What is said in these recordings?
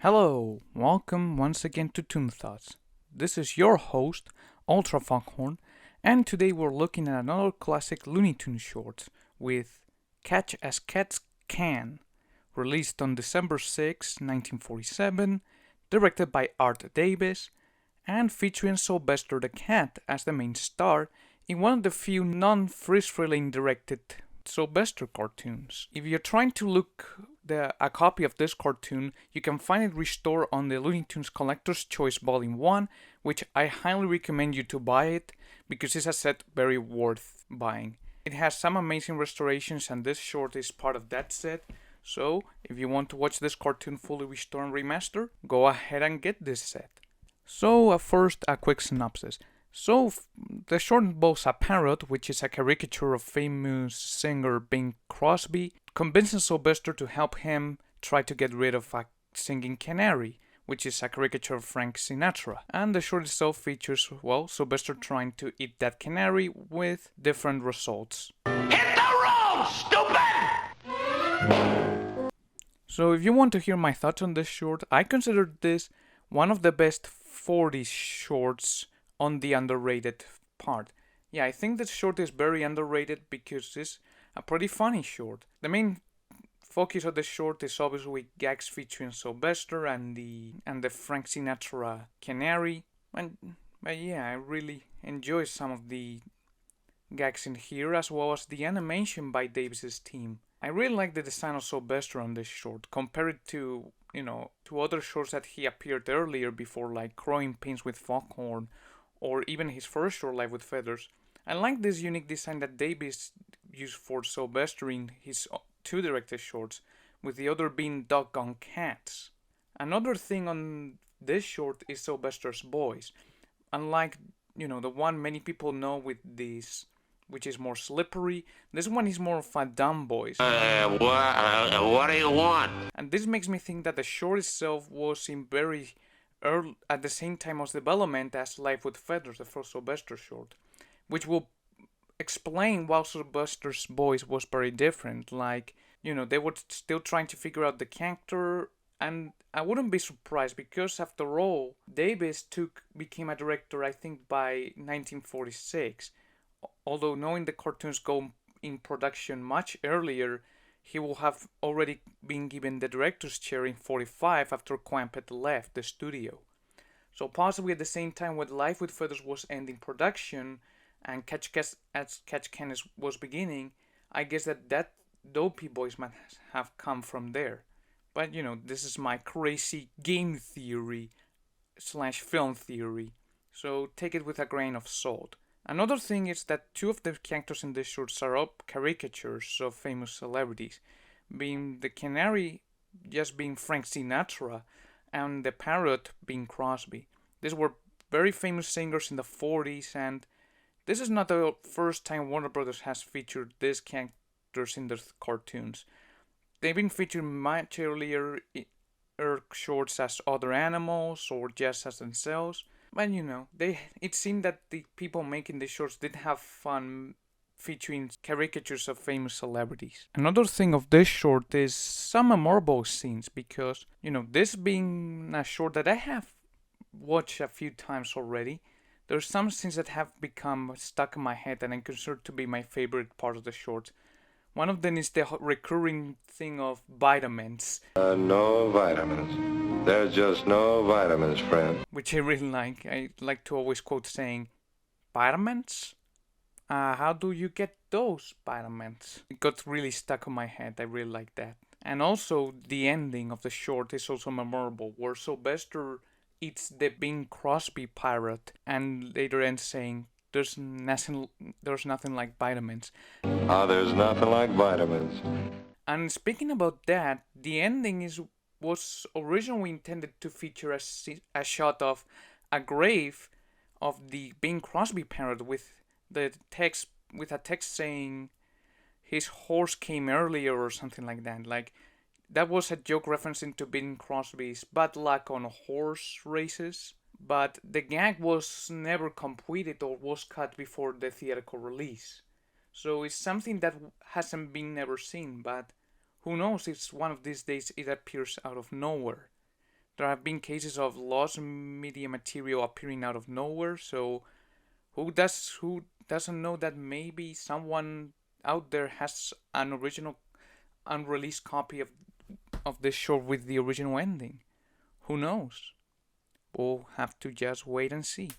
Hello, welcome once again to Toon Thoughts. This is your host, Ultra Foghorn, and today we're looking at another classic Looney Tunes short with Catch as Cats Can, released on December 6, 1947, directed by Art Davis, and featuring Sylvester the Cat as the main star in one of the few non-freeze-frame directed Sylvester cartoons. If you're trying to look a copy of this cartoon, you can find it restored on the Looney Tunes Collector's Choice Volume 1, which I highly recommend you to buy it because it's a set very worth buying. It has some amazing restorations and this short is part of that set. So, if you want to watch this cartoon fully restored and remastered, go ahead and get this set. So, first, a quick synopsis. The short involves a parrot, which is a caricature of famous singer Bing Crosby, convincing Sylvester to help him try to get rid of a singing canary, which is a caricature of Frank Sinatra. And the short itself features, Sylvester trying to eat that canary with different results. Hit the road, stupid! So if you want to hear my thoughts on this short, I consider this one of the best 40s shorts on the underrated part. Yeah, I think this short is very underrated because it's a pretty funny short. The main focus of the short is obviously gags featuring Sylvester and the Frank Sinatra canary. But yeah, I really enjoy some of the gags in here as well as the animation by Davis's team. I really like the design of Sylvester on this short compared to other shorts that he appeared earlier before, like Growing Pains with Foghorn or even his first short, Life with Feathers. I like this unique design that Davis used for Sylvester in his two directed shorts, with the other being Doggone Cats. Another thing on this short is Sylvester's voice. Unlike, the one many people know with this, which is more slippery, this one is more of a dumb voice. What do you want? And this makes me think that the short itself was in very early, at the same time as development as Life with Feathers, the first Sylvester short, which will explain why Sylvester's voice was very different. Like, they were still trying to figure out the character, and I wouldn't be surprised because after all, Davis became a director, I think, by 1946. Although knowing the cartoons go in production much earlier, he will have already been given the director's chair in 45 after Quampet left the studio. So possibly at the same time when Life with Feathers was ending production and Catch Can was beginning, I guess that dopey voice might have come from there. But this is my crazy game theory / film theory, so take it with a grain of salt. Another thing is that two of the characters in this short are up caricatures of famous celebrities, being the canary just being Frank Sinatra and the parrot being Crosby. These were very famous singers in the 40s, and this is not the first time Warner Brothers has featured these characters in their cartoons. They've been featured much earlier in shorts as other animals or just as themselves. But it seemed that the people making the shorts did have fun featuring caricatures of famous celebrities. Another thing of this short is some memorable scenes because, this being a short that I have watched a few times already, there's some scenes that have become stuck in my head and I consider to be my favorite part of the short. One of them is the recurring thing of vitamins. No vitamins. There's just no vitamins, friend. Which I really like. I like to always quote saying, vitamins? How do you get those vitamins? It got really stuck in my head. I really like that. And also, the ending of the short is also memorable, where Sylvester eats the Bing Crosby parrot and later ends saying, There's nothing like vitamins. There's nothing like vitamins. And speaking about that, the ending was originally intended to feature a shot of a grave of the Bing Crosby parrot with a text saying his horse came earlier or something like that. Like that was a joke referencing to Bing Crosby's bad luck on horse races. But the gag was never completed or was cut before the theatrical release. So it's something that hasn't been never seen, but who knows if one of these days it appears out of nowhere. there have been cases of lost media material appearing out of nowhere. So who doesn't know that maybe someone out there has an original unreleased copy of this short with the original ending? Who knows? We'll have to just wait and see.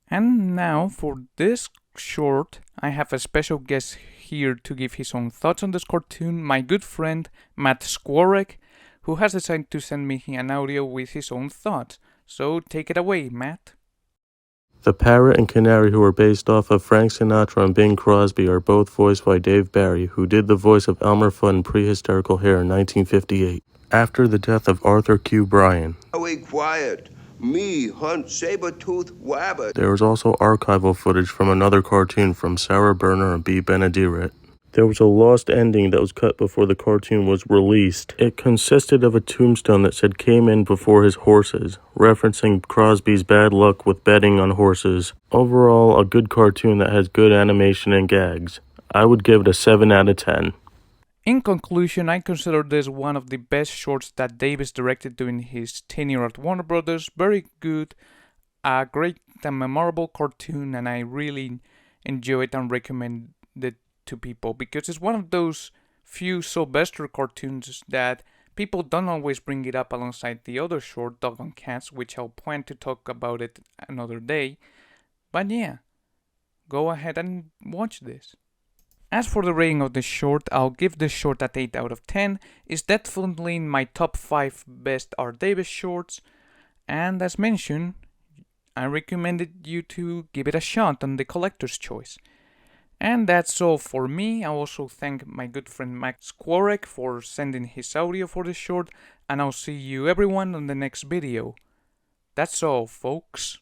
And now for this short, I have a special guest here to give his own thoughts on this cartoon, my good friend Matt Squarek, who has decided to send me an audio with his own thoughts. So take it away, Matt. The parrot and canary, who are based off of Frank Sinatra and Bing Crosby, are both voiced by Dave Barry, who did the voice of Elmer Fudd in Prehistorical Hare in 1958. After the death of Arthur Q. Bryan, Be quiet. Me hunt saber-toothed rabbit. there was also archival footage from another cartoon from Sarah Berner and B. Benedict. There was a lost ending that was cut before the cartoon was released. It consisted of a tombstone that said "came in before his horses," referencing Crosby's bad luck with betting on horses. Overall, a good cartoon that has good animation and gags. I would give it a 7 out of 10. In conclusion, I consider this one of the best shorts that Davis directed during his tenure at Warner Brothers. Very good, a great and memorable cartoon, and I really enjoy it and recommend it to people because it's one of those few Sylvester cartoons that people don't always bring it up alongside the other short, Dog and Cats, which I'll plan to talk about it another day. But yeah, go ahead and watch this. As for the rating of this short, I'll give this short at 8 out of 10. It's definitely in my top 5 best Art Davis shorts, and as mentioned, I recommended you to give it a shot on the collector's choice. And that's all for me. I also thank my good friend Max Squarek for sending his audio for this short, and I'll see you everyone on the next video. That's all, folks.